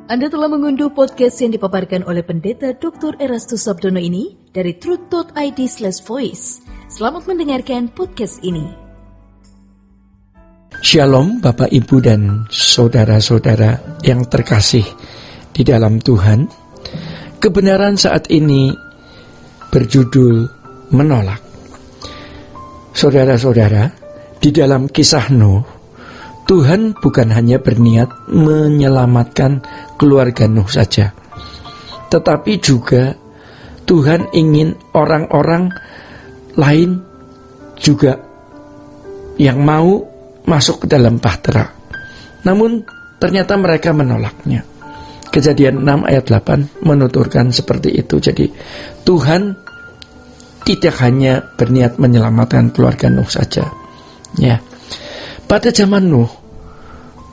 Anda telah mengunduh podcast yang dipaparkan oleh Pendeta Dr. Erastus Sabdono ini dari truth.id/voice. Selamat mendengarkan podcast ini. Shalom Bapak Ibu dan saudara-saudara yang terkasih di dalam Tuhan. Kebenaran saat ini berjudul menolak. Saudara-saudara, di dalam kisah Nuh, Tuhan bukan hanya berniat menyelamatkan keluarga Nuh saja, tetapi juga Tuhan ingin orang-orang lain juga yang mau masuk ke dalam bahtera. Namun ternyata mereka menolaknya. Kejadian 6 ayat 8 menuturkan seperti itu. Jadi Tuhan tidak hanya berniat menyelamatkan keluarga Nuh saja. Ya. Pada zaman Nuh,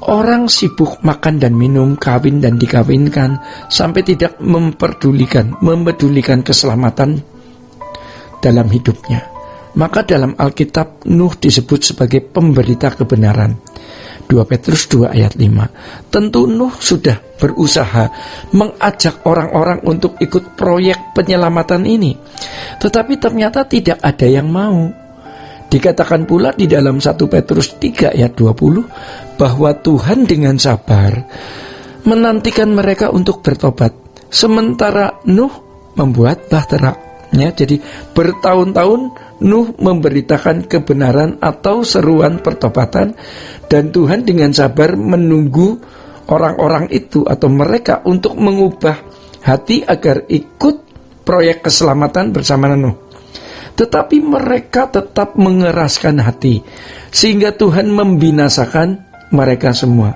orang sibuk makan dan minum, kawin dan dikawinkan, sampai tidak mempedulikan keselamatan dalam hidupnya. Maka dalam Alkitab, Nuh disebut sebagai pemberita kebenaran. 2 Petrus 2 ayat 5. Tentu Nuh sudah berusaha mengajak orang-orang untuk ikut proyek penyelamatan ini, tetapi ternyata tidak ada yang mau. Dikatakan pula di dalam 1 Petrus 3 ayat 20 bahwa Tuhan dengan sabar menantikan mereka untuk bertobat, sementara Nuh membuat bahtera. Ya, jadi bertahun-tahun Nuh memberitakan kebenaran atau seruan pertobatan, dan Tuhan dengan sabar menunggu orang-orang itu atau mereka untuk mengubah hati agar ikut proyek keselamatan bersama Nuh. Tetapi mereka tetap mengeraskan hati, sehingga Tuhan membinasakan mereka semua.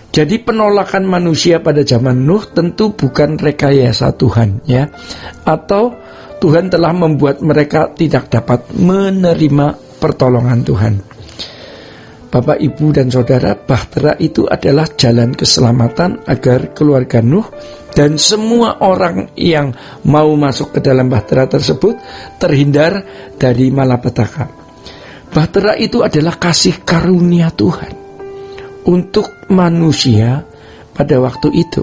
Jadi penolakan manusia pada zaman Nuh tentu bukan rekayasa Tuhan, ya, atau Tuhan telah membuat mereka tidak dapat menerima pertolongan Tuhan. Bapak, Ibu, dan Saudara, bahtera itu adalah jalan keselamatan agar keluarga Nuh dan semua orang yang mau masuk ke dalam bahtera tersebut terhindar dari malapetaka. Bahtera itu adalah kasih karunia Tuhan untuk manusia pada waktu itu.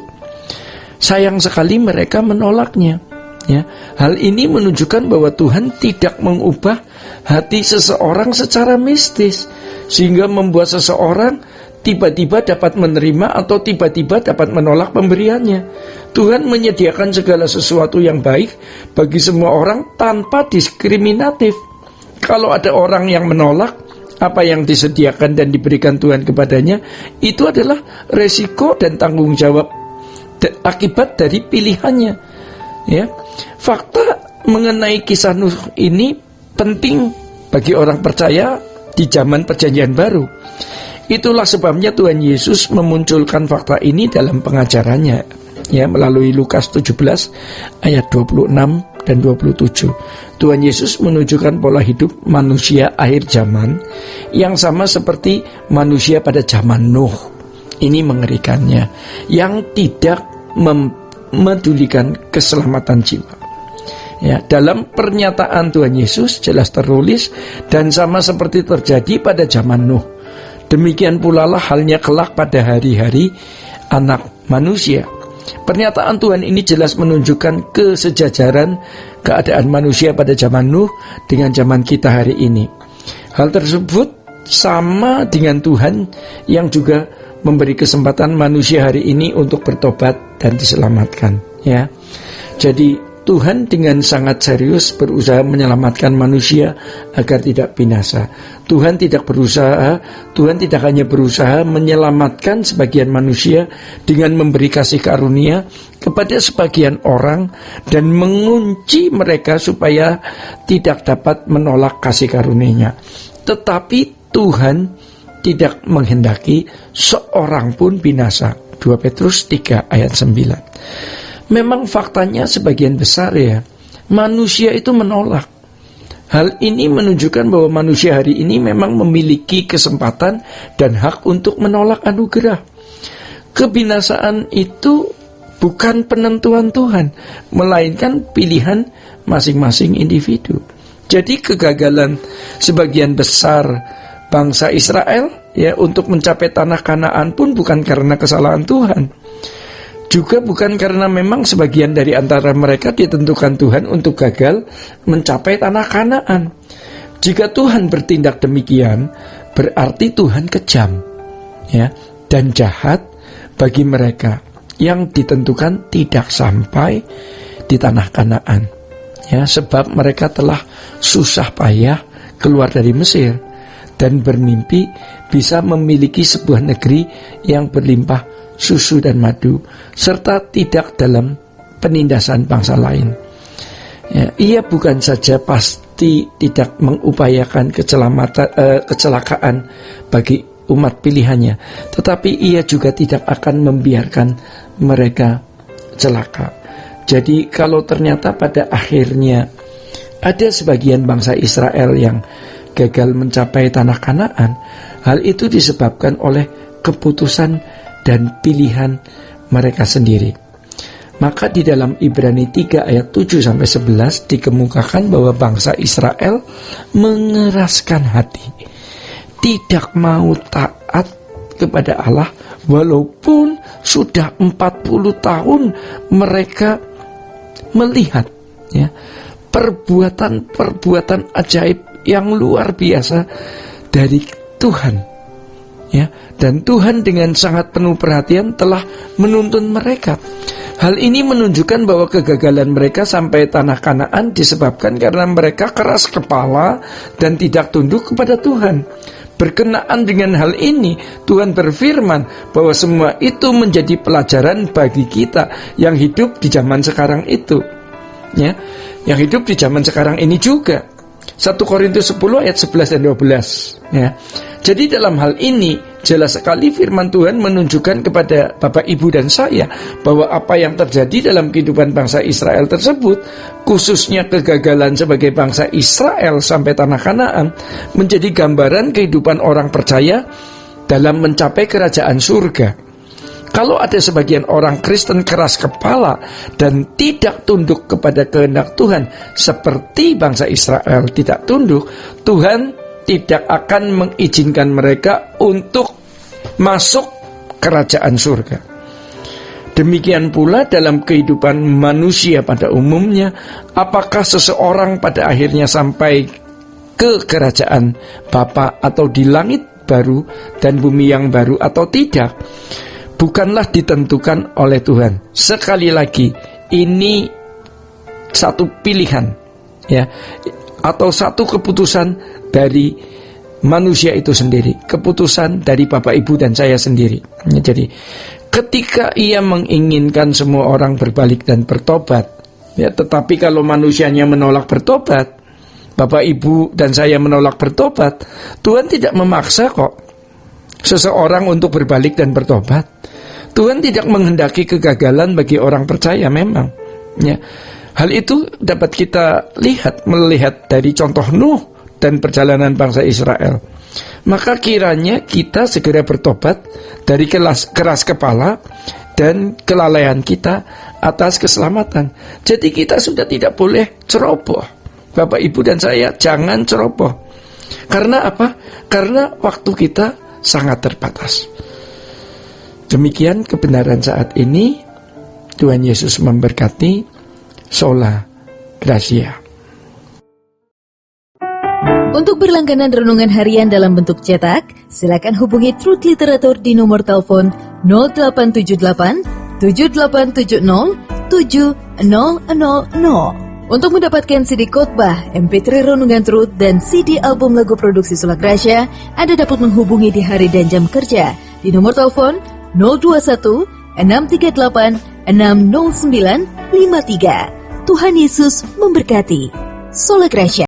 Sayang sekali mereka menolaknya. Ya, hal ini menunjukkan bahwa Tuhan tidak mengubah hati seseorang secara mistis, sehingga membuat seseorang tiba-tiba dapat menerima atau tiba-tiba dapat menolak pemberiannya. Tuhan menyediakan segala sesuatu yang baik bagi semua orang tanpa diskriminatif. Kalau ada orang yang menolak apa yang disediakan dan diberikan Tuhan kepadanya, itu adalah resiko dan tanggung jawab akibat dari pilihannya. Ya, fakta mengenai kisah Nuh ini penting bagi orang percaya di zaman Perjanjian Baru. Itulah sebabnya Tuhan Yesus memunculkan fakta ini dalam pengajarannya, ya, melalui Lukas 17 ayat 26 dan 27. Tuhan Yesus menunjukkan pola hidup manusia akhir zaman yang sama seperti manusia pada zaman Nuh. Ini mengerikannya, yang tidak memedulikan keselamatan jiwa. Ya, dalam pernyataan Tuhan Yesus jelas tertulis, dan sama seperti terjadi pada zaman Nuh, demikian pula lah halnya kelak pada hari-hari anak manusia. Pernyataan Tuhan ini jelas menunjukkan kesejajaran keadaan manusia pada zaman Nuh dengan zaman kita hari ini. Hal tersebut sama dengan Tuhan yang juga memberi kesempatan manusia hari ini untuk bertobat dan diselamatkan, ya. Jadi Tuhan dengan sangat serius berusaha menyelamatkan manusia agar tidak binasa. Tuhan tidak hanya berusaha menyelamatkan sebagian manusia dengan memberi kasih karunia kepada sebagian orang dan mengunci mereka supaya tidak dapat menolak kasih karunia-Nya. Tetapi Tuhan tidak menghendaki seorang pun binasa. 2 Petrus 3 ayat 9. Memang faktanya sebagian besar, ya, manusia itu menolak. Hal ini menunjukkan bahwa manusia hari ini memang memiliki kesempatan dan hak untuk menolak anugerah. Kebinasaan itu bukan penentuan Tuhan, melainkan pilihan masing-masing individu. Jadi kegagalan sebagian besar bangsa Israel, ya, untuk mencapai tanah Kanaan pun bukan karena kesalahan Tuhan. Juga bukan karena memang sebagian dari antara mereka ditentukan Tuhan untuk gagal mencapai tanah Kanaan. Jika Tuhan bertindak demikian, berarti Tuhan kejam, ya, dan jahat bagi mereka yang ditentukan tidak sampai di tanah Kanaan, ya, sebab mereka telah susah payah keluar dari Mesir dan bermimpi bisa memiliki sebuah negeri yang berlimpah susu dan madu, serta tidak dalam penindasan bangsa lain. Ya, ia bukan saja pasti tidak mengupayakan kecelakaan bagi umat pilihannya, tetapi ia juga tidak akan membiarkan mereka celaka. Jadi kalau ternyata pada akhirnya ada sebagian bangsa Israel yang gagal mencapai tanah Kanaan, hal itu disebabkan oleh keputusan dan pilihan mereka sendiri. Maka di dalam Ibrani 3 ayat 7-11 dikemukakan bahwa bangsa Israel mengeraskan hati, tidak mau taat kepada Allah walaupun sudah 40 tahun mereka melihat, ya, perbuatan-perbuatan ajaib yang luar biasa dari Tuhan, ya, dan Tuhan dengan sangat penuh perhatian telah menuntun mereka. Hal ini menunjukkan bahwa kegagalan mereka sampai tanah Kanaan disebabkan karena mereka keras kepala dan tidak tunduk kepada Tuhan. Berkenaan dengan hal ini, Tuhan berfirman bahwa semua itu menjadi pelajaran bagi kita yang hidup di zaman sekarang itu, ya, yang hidup di zaman sekarang ini juga. 1 Korintus 10 ayat 11 dan 12, ya. Jadi dalam hal ini jelas sekali firman Tuhan menunjukkan kepada Bapak, Ibu, dan saya bahwa apa yang terjadi dalam kehidupan bangsa Israel tersebut, khususnya kegagalan sebagai bangsa Israel sampai tanah Kanaan, menjadi gambaran kehidupan orang percaya dalam mencapai kerajaan surga. Kalau ada sebagian orang Kristen keras kepala dan tidak tunduk kepada kehendak Tuhan, seperti bangsa Israel tidak tunduk, Tuhan tidak akan mengizinkan mereka untuk masuk kerajaan surga. Demikian pula dalam kehidupan manusia pada umumnya, apakah seseorang pada akhirnya sampai ke kerajaan Bapa atau di langit baru dan bumi yang baru atau tidak, bukanlah ditentukan oleh Tuhan. Sekali lagi, ini satu pilihan, ya, atau satu keputusan dari manusia itu sendiri, keputusan dari Bapak, Ibu, dan saya sendiri. Jadi ketika ia menginginkan semua orang berbalik dan bertobat, ya, tetapi kalau manusianya menolak bertobat, Bapak, Ibu, dan saya menolak bertobat, Tuhan tidak memaksa kok seseorang untuk berbalik dan bertobat. Tuhan tidak menghendaki kegagalan bagi orang percaya memang, ya. Hal itu dapat kita melihat dari contoh Nuh dan perjalanan bangsa Israel. Maka kiranya kita segera bertobat dari keras kepala dan kelalaian kita atas keselamatan. Jadi kita sudah tidak boleh ceroboh. Bapak, Ibu, dan saya jangan ceroboh. Karena apa? Karena waktu kita sangat terbatas. Demikian kebenaran saat ini. Tuhan Yesus memberkati. Sola Gracia. Untuk berlangganan renungan harian dalam bentuk cetak, silakan hubungi Truth Literatur di nomor telepon 0878 7870 7000. Untuk mendapatkan CD khotbah, MP3 renungan Truth, dan CD album lagu produksi Sola Gracia, Anda dapat menghubungi di hari dan jam kerja di nomor telepon 021 638 60953. Tuhan Yesus memberkati. Sola Gracia.